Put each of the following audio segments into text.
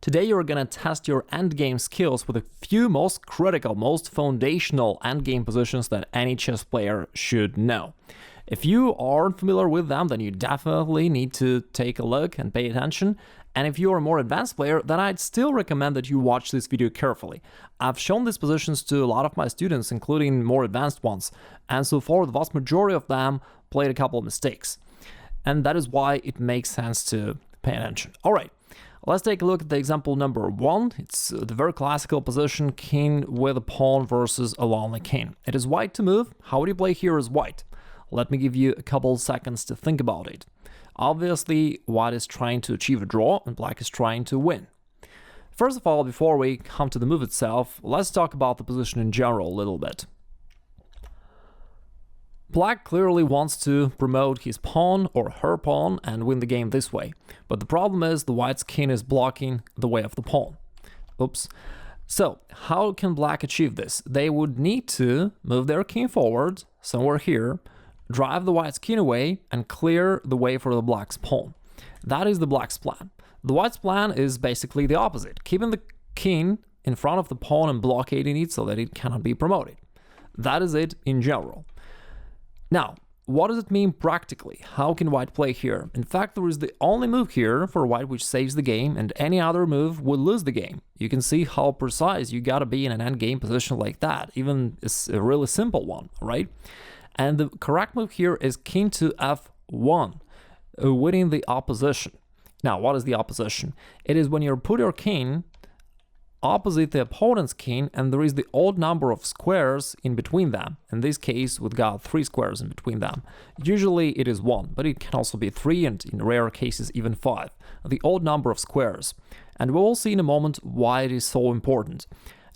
Today you're gonna test your endgame skills with a few most critical, most foundational endgame positions that any chess player should know. If you aren't familiar with them, then you definitely need to take a look and pay attention. And if you're a more advanced player, then I'd still recommend that you watch this video carefully. I've shown these positions to a lot of my students, including more advanced ones, and so far the vast majority of them played a couple of mistakes. And that is why it makes sense to pay attention. All right. Let's take a look at the example number 1. It's the very classical position, king with a pawn versus a lonely king. It is white to move. How would you play here as white? Let me give you a couple seconds to think about it. Obviously, white is trying to achieve a draw and black is trying to win. First of all, before we come to the move itself, let's talk about the position in general a little bit. Black clearly wants to promote his pawn or her pawn and win the game this way, but the problem is the white's king is blocking the way of the pawn. Oops. So, how can black achieve this? They would need to move their king forward, somewhere here, drive the white's king away, and clear the way for the black's pawn. That is the black's plan. The white's plan is basically the opposite, keeping the king in front of the pawn and blockading it so that it cannot be promoted. That is it in general. Now, what does it mean practically? How can white play here? In fact, there is the only move here for white which saves the game, and any other move would lose the game. You can see how precise you gotta be in an endgame position like that, even a really simple one, right? And the correct move here is king to f1, winning the opposition. Now, what is the opposition? It is when you put your king opposite the opponent's king and there is the odd number of squares in between them. In this case, we've got 3 squares in between them. Usually it is 1, but it can also be 3 and in rare cases even 5. The odd number of squares. And we'll see in a moment why it is so important.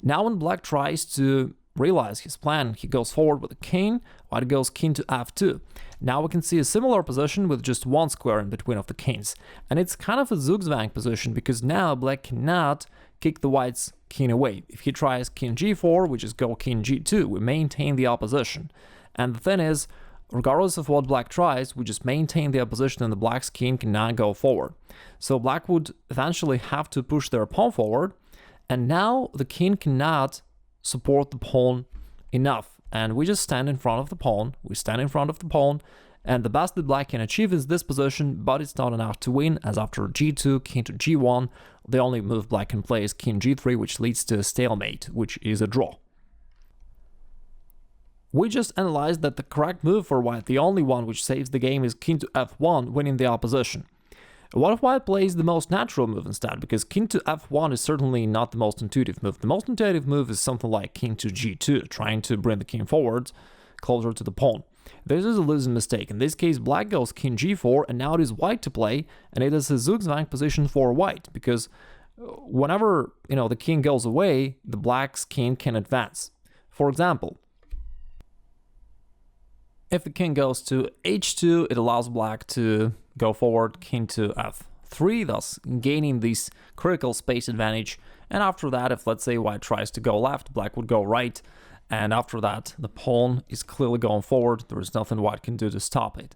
Now when black tries to realize his plan, he goes forward with the king, white goes king to f2. Now we can see a similar position with just 1 square in between of the kings. And it's kind of a zugzwang position because now black cannot kick the white's king away. If he tries king g4, we just go king g2, we maintain the opposition. And the thing is, regardless of what black tries, we just maintain the opposition and the black's king cannot go forward. So black would eventually have to push their pawn forward, and now the king cannot support the pawn enough. And we just stand in front of the pawn, and the best that black can achieve is this position, but it's not enough to win, as after g2, king to g1, the only move black can play is king g3, which leads to a stalemate, which is a draw. We just analyzed that the correct move for white, the only one which saves the game, is king to f1, winning the opposition. What if white plays the most natural move instead? Because king to f1 is certainly not the most intuitive move. The most intuitive move is something like king to g2, trying to bring the king forward, closer to the pawn. This is a losing mistake. In this case, black goes king g4, and now it is white to play, and it is a zugzwang position for white, because whenever, the king goes away, the black's king can advance. For example, if the king goes to h2, it allows black to go forward, king to f3, thus gaining this critical space advantage. And after that, if let's say white tries to go left, black would go right. And after that, the pawn is clearly going forward. There is nothing white can do to stop it.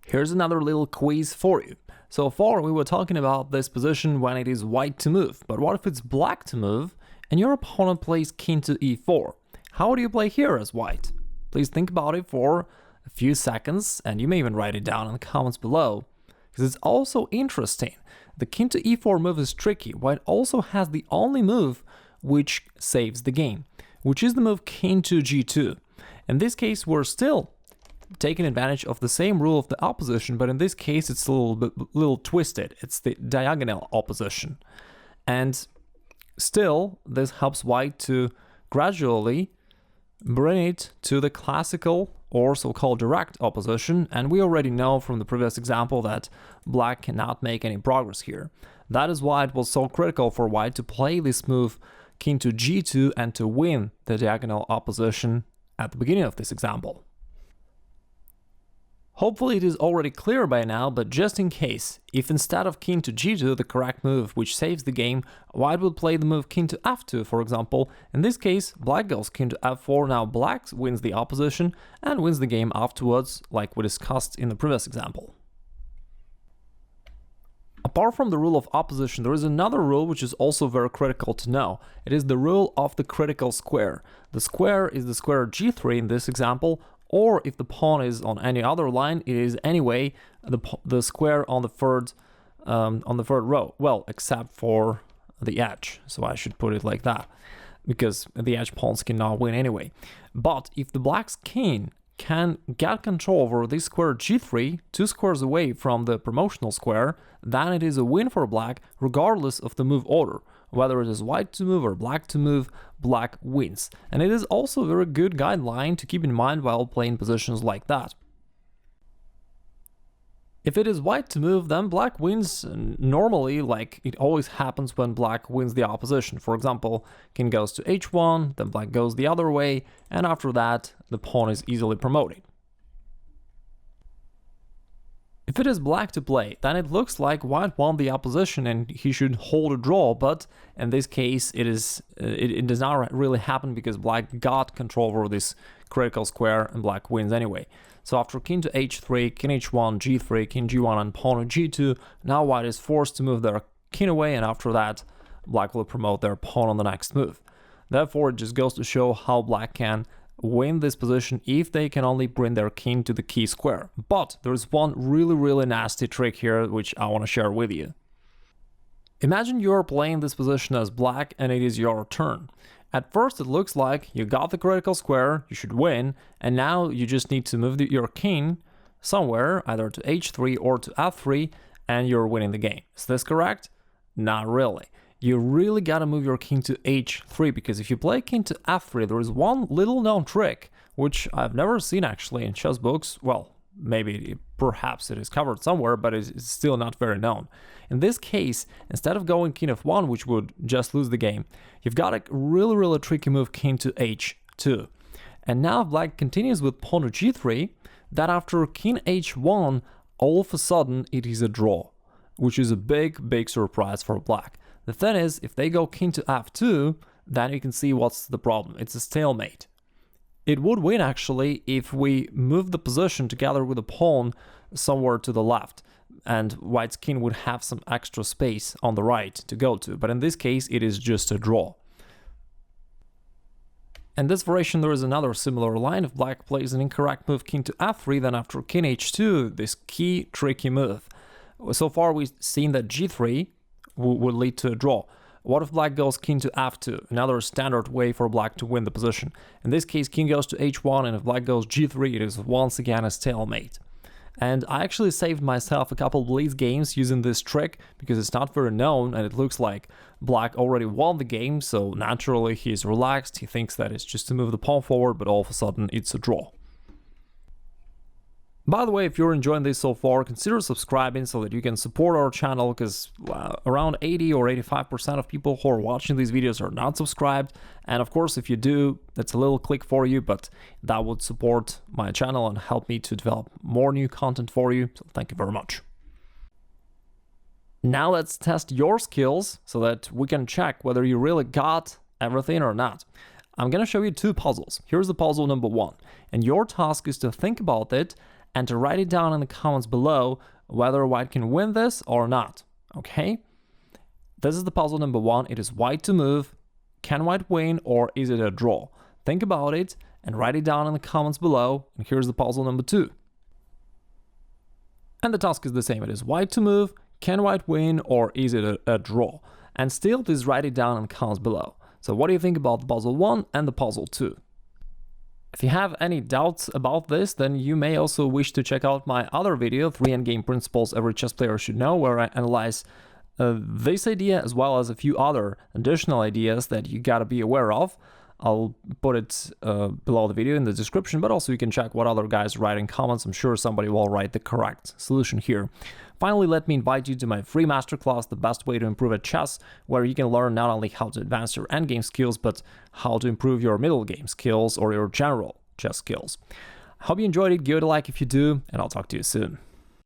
Here's another little quiz for you. So far, we were talking about this position when it is white to move. But what if it's black to move and your opponent plays king to e4? How do you play here as white? Please think about it for a few seconds, and you may even write it down in the comments below, because it's also interesting. The king to e4 move is tricky. White also has the only move which saves the game, which is the move king to g2. In this case, we're still taking advantage of the same rule of the opposition, but in this case, it's a little twisted. It's the diagonal opposition. And still, this helps white to gradually bring it to the classical or so-called direct opposition, and we already know from the previous example that black cannot make any progress here. That is why it was so critical for white to play this move king to g2 and to win the diagonal opposition at the beginning of this example. Hopefully it is already clear by now, but just in case, if instead of king to g2, the correct move which saves the game, white would play the move king to f2, for example. In this case, black goes king to f4, now black wins the opposition and wins the game afterwards, like we discussed in the previous example. Apart from the rule of opposition, there is another rule which is also very critical to know. It is the rule of the critical square. The square is the square g3 in this example, or if the pawn is on any other line, it is anyway the square on the third row. Well, except for the edge, so I should put it like that, because the edge pawns cannot win anyway. But if the black's king can get control over this square g3, 2 squares away from the promotional square, then it is a win for black regardless of the move order. Whether it is white to move or black to move, black wins. And it is also a very good guideline to keep in mind while playing positions like that. If it is white to move, then black wins normally, like it always happens when black wins the opposition. For example, king goes to h1, then black goes the other way, and after that, the pawn is easily promoted. If it is black to play, then it looks like white won the opposition and he should hold a draw, but in this case it does not really happen because black got control over this critical square and black wins anyway. So after king to h3, king h1, g3, king g1 and pawn to g2, now white is forced to move their king away, and after that black will promote their pawn on the next move. Therefore, it just goes to show how black can win this position if they can only bring their king to the key square. But there's one really nasty trick here which I want to share with you. Imagine you're playing this position as black and it is your turn. At first it looks like you got the critical square, you should win, and now you just need to move your king somewhere, either to h3 or to f3, and you're winning the game. Is this correct? Not really. You really gotta move your king to h3, because if you play king to f3, there is one little known trick, which I've never seen actually in chess books. Well, perhaps it is covered somewhere, but it's still not very known. In this case, instead of going king f1, which would just lose the game, you've got a really tricky move, king to h2. And now if black continues with pawn to g3, that after king h1, all of a sudden it is a draw, which is a big surprise for black. The thing is, if they go king to f2, then you can see what's the problem. It's a stalemate. It would win actually if we move the position together with a pawn somewhere to the left, and white's king would have some extra space on the right to go to, but in this case it is just a draw. In this variation there is another similar line. If black plays an incorrect move king to f3, then after king h2, this key tricky move. So far we've seen that g3 would lead to a draw. What if black goes king to f2, another standard way for black to win the position? In this case, king goes to h1, and if black goes g3, it is once again a stalemate. And I actually saved myself a couple blitz games using this trick, because it's not very known, and it looks like black already won the game, so naturally he's relaxed, he thinks that it's just to move the pawn forward, but all of a sudden it's a draw. By the way, if you're enjoying this so far, consider subscribing so that you can support our channel, because around 80 or 85% of people who are watching these videos are not subscribed. And of course, if you do, that's a little click for you, but that would support my channel and help me to develop more new content for you. So thank you very much. Now let's test your skills so that we can check whether you really got everything or not. I'm gonna show you 2 puzzles. Here's the puzzle number 1, and your task is to think about it and to write it down in the comments below whether white can win this or not, okay? This is the puzzle number 1. It is white to move. Can white win, or is it a draw? Think about it and write it down in the comments below. And here's the puzzle number 2. And the task is the same. It is white to move. Can white win, or is it a draw? And still, please write it down in the comments below. So what do you think about the puzzle 1 and the puzzle 2? If you have any doubts about this, then you may also wish to check out my other video, 3 endgame principles every chess player should know, where I analyze this idea as well as a few other additional ideas that you gotta be aware of. I'll put it below the video in the description, but also you can check what other guys write in comments. I'm sure somebody will write the correct solution here. Finally, let me invite you to my free masterclass, The Best Way to Improve at Chess, where you can learn not only how to advance your endgame skills, but how to improve your middle game skills or your general chess skills. I hope you enjoyed it. Give it a like if you do, and I'll talk to you soon.